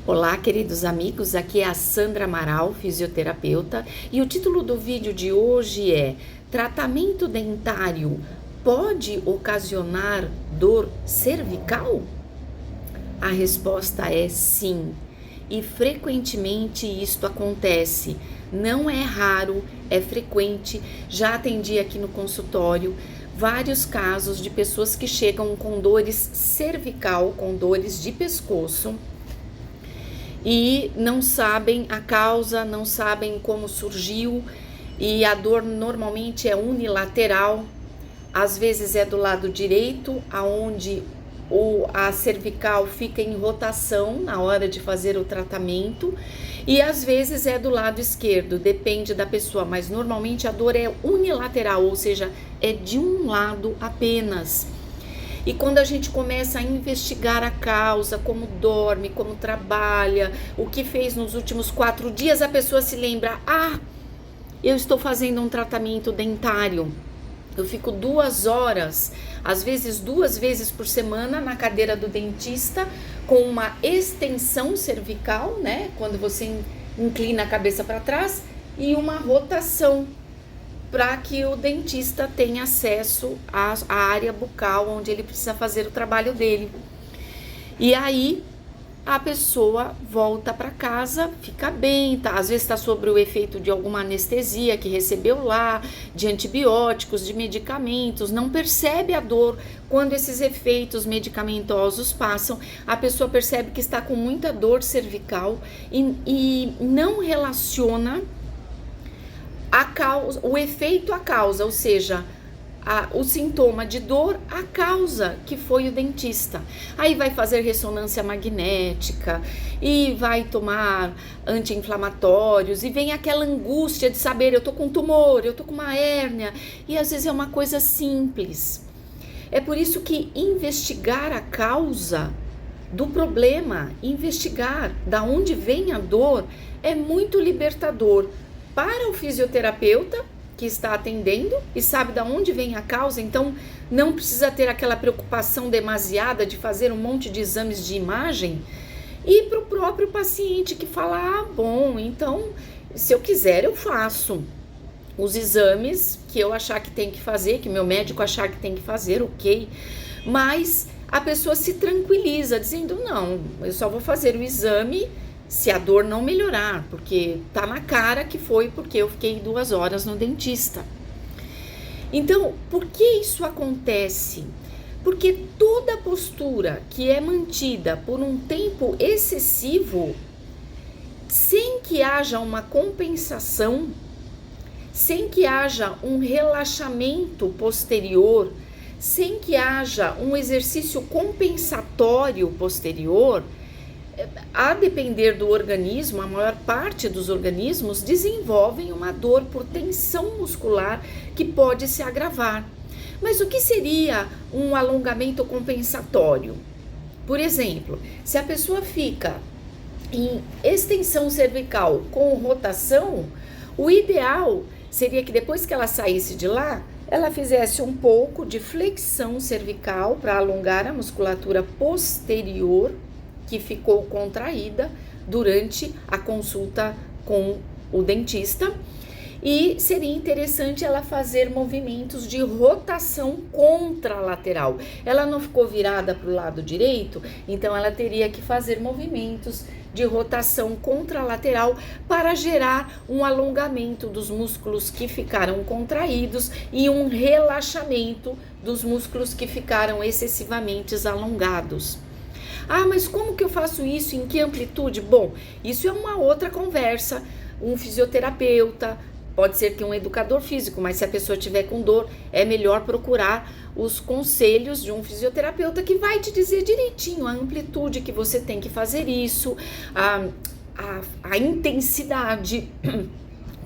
Olá, queridos amigos, aqui é a Sandra Amaral, fisioterapeuta, e o título do vídeo de hoje é: tratamento dentário pode ocasionar dor cervical? A resposta é sim, e frequentemente isto acontece. Não é raro, é frequente. Já atendi aqui no consultório vários casos de pessoas que chegam com dores cervical, com dores de pescoço, e não sabem a causa, não sabem como surgiu, e a dor normalmente é unilateral. Às vezes é do lado direito, aonde a cervical fica em rotação na hora de fazer o tratamento, e às vezes é do lado esquerdo, depende da pessoa, mas normalmente a dor é unilateral, ou seja, é de um lado apenas. E quando a gente começa a investigar a causa, como dorme, como trabalha, o que fez nos últimos 4 dias, a pessoa se lembra: eu estou fazendo um tratamento dentário. Eu fico 2 horas, às vezes 2 vezes por semana, na cadeira do dentista, com uma extensão cervical, né? Quando você inclina a cabeça para trás, e uma rotação, para que o dentista tenha acesso à área bucal onde ele precisa fazer o trabalho dele. E aí a pessoa volta para casa, fica bem, tá? Às vezes está sob o efeito de alguma anestesia que recebeu lá, de antibióticos, de medicamentos, não percebe a dor. Quando esses efeitos medicamentosos passam, a pessoa percebe que está com muita dor cervical e não relaciona a causa, o efeito à causa, ou seja, o sintoma de dor à causa, que foi o dentista. Aí vai fazer ressonância magnética e vai tomar anti-inflamatórios, e vem aquela angústia de saber: eu tô com tumor, eu tô com uma hérnia, e às vezes é uma coisa simples. É por isso que investigar a causa do problema, investigar da onde vem a dor, é muito libertador para o fisioterapeuta que está atendendo e sabe de onde vem a causa, então não precisa ter aquela preocupação demasiada de fazer um monte de exames de imagem, e para o próprio paciente que fala: bom, então se eu quiser eu faço os exames que eu achar que tem que fazer, que meu médico achar que tem que fazer, ok, mas a pessoa se tranquiliza dizendo: não, eu só vou fazer o exame se a dor não melhorar, porque tá na cara que foi porque eu fiquei 2 horas no dentista. Então, por que isso acontece? Porque toda postura que é mantida por um tempo excessivo, sem que haja uma compensação, sem que haja um relaxamento posterior, sem que haja um exercício compensatório posterior, a depender do organismo, a maior parte dos organismos desenvolvem uma dor por tensão muscular que pode se agravar. Mas o que seria um alongamento compensatório? Por exemplo, se a pessoa fica em extensão cervical com rotação, o ideal seria que depois que ela saísse de lá, ela fizesse um pouco de flexão cervical para alongar a musculatura posterior que ficou contraída durante a consulta com o dentista, e seria interessante ela fazer movimentos de rotação contralateral. Ela não ficou virada para o lado direito, então ela teria que fazer movimentos de rotação contralateral para gerar um alongamento dos músculos que ficaram contraídos e um relaxamento dos músculos que ficaram excessivamente alongados. Mas como que eu faço isso? Em que amplitude? Bom, isso é uma outra conversa. Um fisioterapeuta, pode ser que um educador físico, mas se a pessoa tiver com dor, é melhor procurar os conselhos de um fisioterapeuta que vai te dizer direitinho a amplitude que você tem que fazer isso, a intensidade,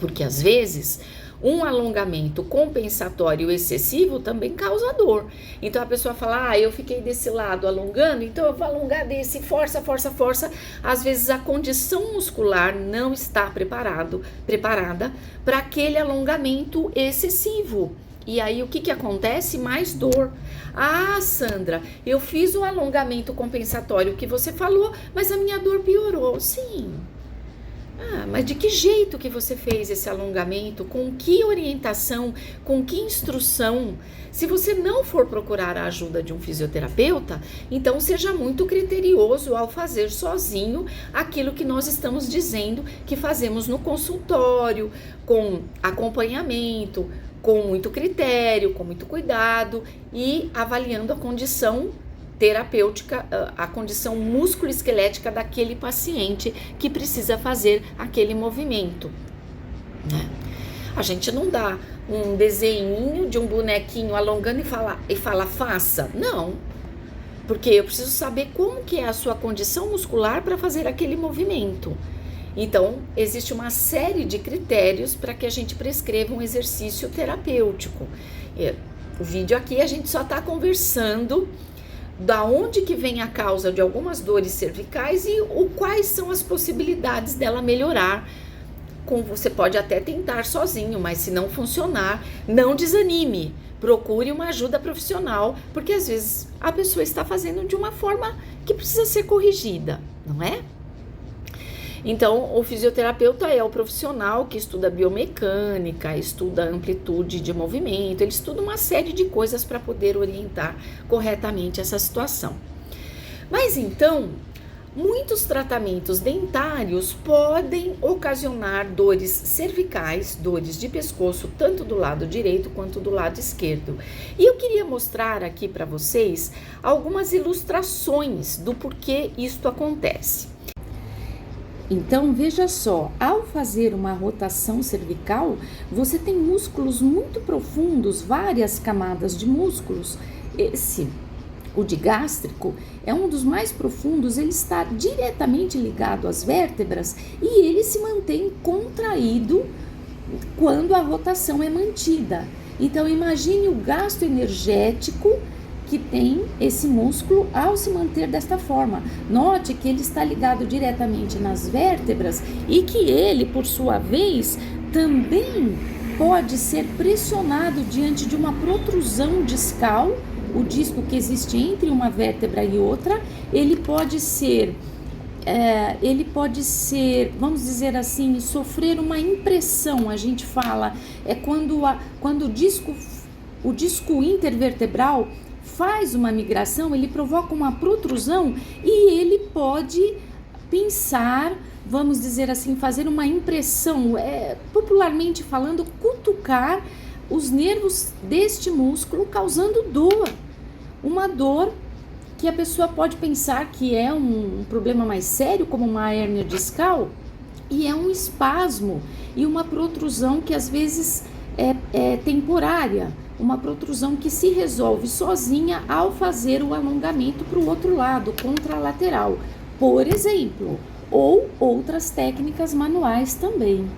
porque às vezes um alongamento compensatório excessivo também causa dor. Então a pessoa fala: eu fiquei desse lado alongando, então eu vou alongar desse, força, força, força. Às vezes a condição muscular não está preparada para aquele alongamento excessivo. E aí, o que que acontece? Mais dor. Ah, Sandra, eu fiz o alongamento compensatório que você falou, mas a minha dor piorou. Sim. Ah, mas de que jeito que você fez esse alongamento? Com que orientação? Com que instrução? Se você não for procurar a ajuda de um fisioterapeuta, então seja muito criterioso ao fazer sozinho aquilo que nós estamos dizendo que fazemos no consultório, com acompanhamento, com muito critério, com muito cuidado e avaliando a condição terapêutica, a condição músculo-esquelética daquele paciente que precisa fazer aquele movimento, né? A gente não dá um desenhinho de um bonequinho alongando e fala faça. Não, porque eu preciso saber como que é a sua condição muscular para fazer aquele movimento. Então, existe uma série de critérios para que a gente prescreva um exercício terapêutico. O vídeo aqui a gente só está conversando da onde que vem a causa de algumas dores cervicais e quais são as possibilidades dela melhorar. Você pode até tentar sozinho, mas se não funcionar, não desanime. Procure uma ajuda profissional, porque às vezes a pessoa está fazendo de uma forma que precisa ser corrigida, não é? Então, o fisioterapeuta é o profissional que estuda biomecânica, estuda amplitude de movimento, ele estuda uma série de coisas para poder orientar corretamente essa situação. Mas então, muitos tratamentos dentários podem ocasionar dores cervicais, dores de pescoço, tanto do lado direito quanto do lado esquerdo. E eu queria mostrar aqui para vocês algumas ilustrações do porquê isto acontece. Então, veja só, ao fazer uma rotação cervical, você tem músculos muito profundos, várias camadas de músculos. O digástrico, é um dos mais profundos, ele está diretamente ligado às vértebras e ele se mantém contraído quando a rotação é mantida. Então, imagine o gasto energético que tem esse músculo ao se manter desta forma. Note que ele está ligado diretamente nas vértebras e que ele, por sua vez, também pode ser pressionado diante de uma protrusão discal, o disco que existe entre uma vértebra e outra. Ele pode ser, vamos dizer assim, sofrer uma impressão. A gente fala, quando o disco intervertebral faz uma migração, ele provoca uma protrusão e ele pode pinçar, vamos dizer assim, fazer uma impressão, popularmente falando, cutucar os nervos deste músculo, causando dor. Uma dor que a pessoa pode pensar que é um problema mais sério, como uma hérnia discal, e é um espasmo e uma protrusão que às vezes é temporária. Uma protrusão que se resolve sozinha ao fazer o alongamento para o outro lado, contralateral, por exemplo, ou outras técnicas manuais também.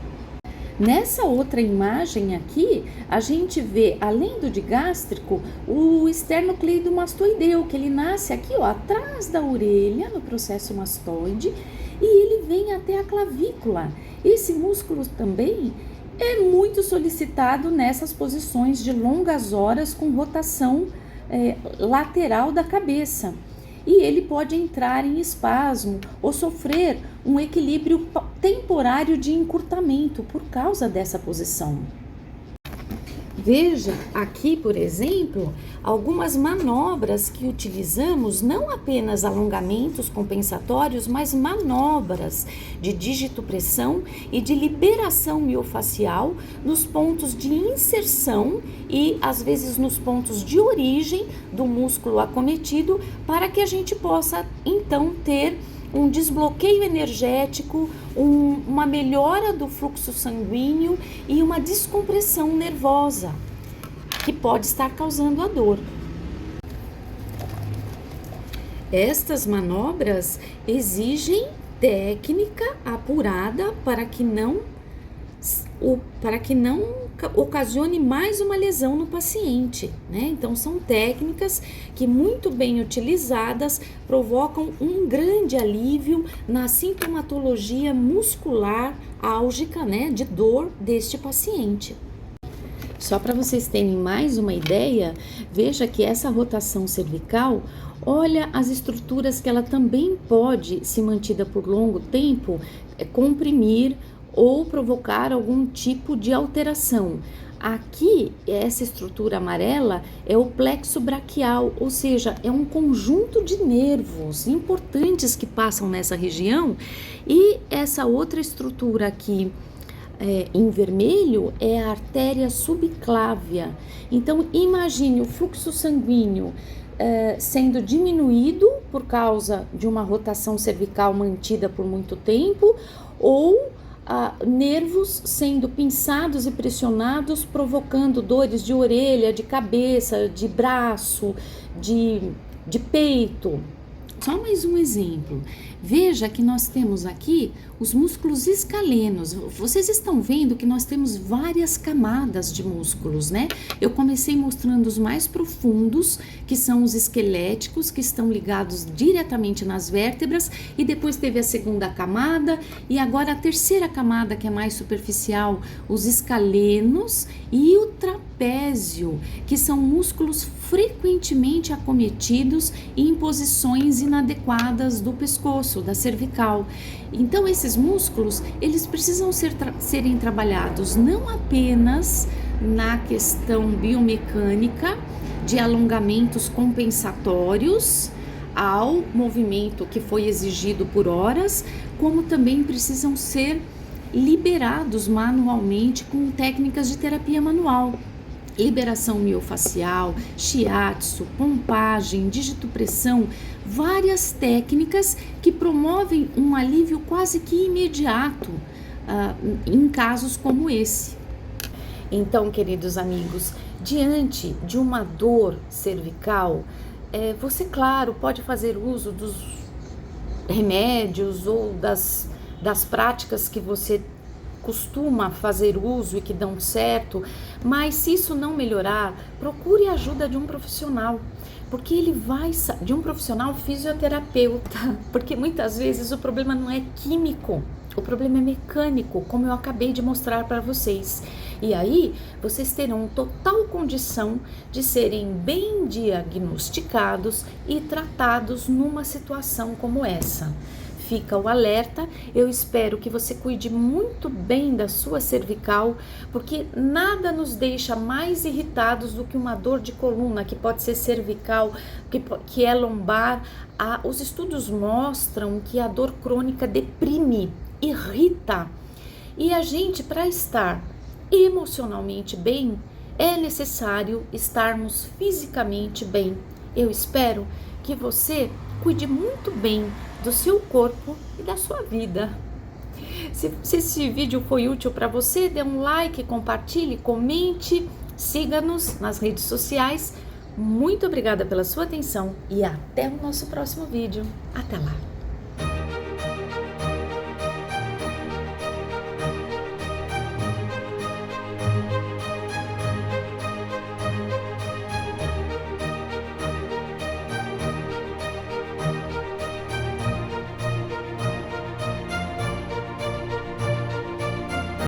Nessa outra imagem aqui, a gente vê, além do digástrico, o esternocleidomastoideu, que ele nasce aqui, ó, atrás da orelha, no processo mastoide, e ele vem até a clavícula. Esse músculo também é muito solicitado nessas posições de longas horas com rotação lateral da cabeça. E ele pode entrar em espasmo ou sofrer um equilíbrio temporário de encurtamento por causa dessa posição. Veja aqui, por exemplo, algumas manobras que utilizamos, não apenas alongamentos compensatórios, mas manobras de digitopressão e de liberação miofacial nos pontos de inserção e, às vezes, nos pontos de origem do músculo acometido, para que a gente possa, então, ter um desbloqueio energético, uma melhora do fluxo sanguíneo e uma descompressão nervosa, que pode estar causando a dor. Estas manobras exigem técnica apurada para que não ocasione mais uma lesão no paciente, né? Então, são técnicas que, muito bem utilizadas, provocam um grande alívio na sintomatologia muscular álgica, né, de dor deste paciente. Só para vocês terem mais uma ideia, veja que essa rotação cervical, olha as estruturas que ela também pode, se mantida por longo tempo, comprimir ou provocar algum tipo de alteração. Aqui, essa estrutura amarela é o plexo braquial, ou seja, é um conjunto de nervos importantes que passam nessa região, e essa outra estrutura aqui, em vermelho, é a artéria subclávia. Então, imagine o fluxo sanguíneo sendo diminuído por causa de uma rotação cervical mantida por muito tempo, ou nervos sendo pinçados e pressionados, provocando dores de orelha, de cabeça, de braço, de peito. Só mais um exemplo. Veja que nós temos aqui os músculos escalenos. Vocês estão vendo que nós temos várias camadas de músculos, né? Eu comecei mostrando os mais profundos, que são os esqueléticos, que estão ligados diretamente nas vértebras, e depois teve a segunda camada, e agora a terceira camada, que é mais superficial, os escalenos e o trapézio, que são músculos frequentemente acometidos em posições inadequadas do pescoço, da cervical. Então, esses músculos, eles precisam serem trabalhados não apenas na questão biomecânica de alongamentos compensatórios ao movimento que foi exigido por horas, como também precisam ser liberados manualmente com técnicas de terapia manual. Liberação miofascial, shiatsu, pompagem, digitopressão, várias técnicas que promovem um alívio quase que imediato em casos como esse. Então, queridos amigos, diante de uma dor cervical, você, claro, pode fazer uso dos remédios ou das práticas que você costuma fazer uso e que dão certo, mas se isso não melhorar, procure a ajuda de um profissional, porque de um profissional fisioterapeuta, porque muitas vezes o problema não é químico, o problema é mecânico, como eu acabei de mostrar para vocês. E aí, vocês terão total condição de serem bem diagnosticados e tratados numa situação como essa. Fica o alerta, eu espero que você cuide muito bem da sua cervical, porque nada nos deixa mais irritados do que uma dor de coluna, que pode ser cervical, que é lombar. Os estudos mostram que a dor crônica deprime, irrita, e a gente, para estar emocionalmente bem, é necessário estarmos fisicamente bem. Eu espero que você cuide muito bem do seu corpo e da sua vida. Se esse vídeo foi útil para você, dê um like, compartilhe, comente, siga-nos nas redes sociais. Muito obrigada pela sua atenção e até o nosso próximo vídeo. Até lá!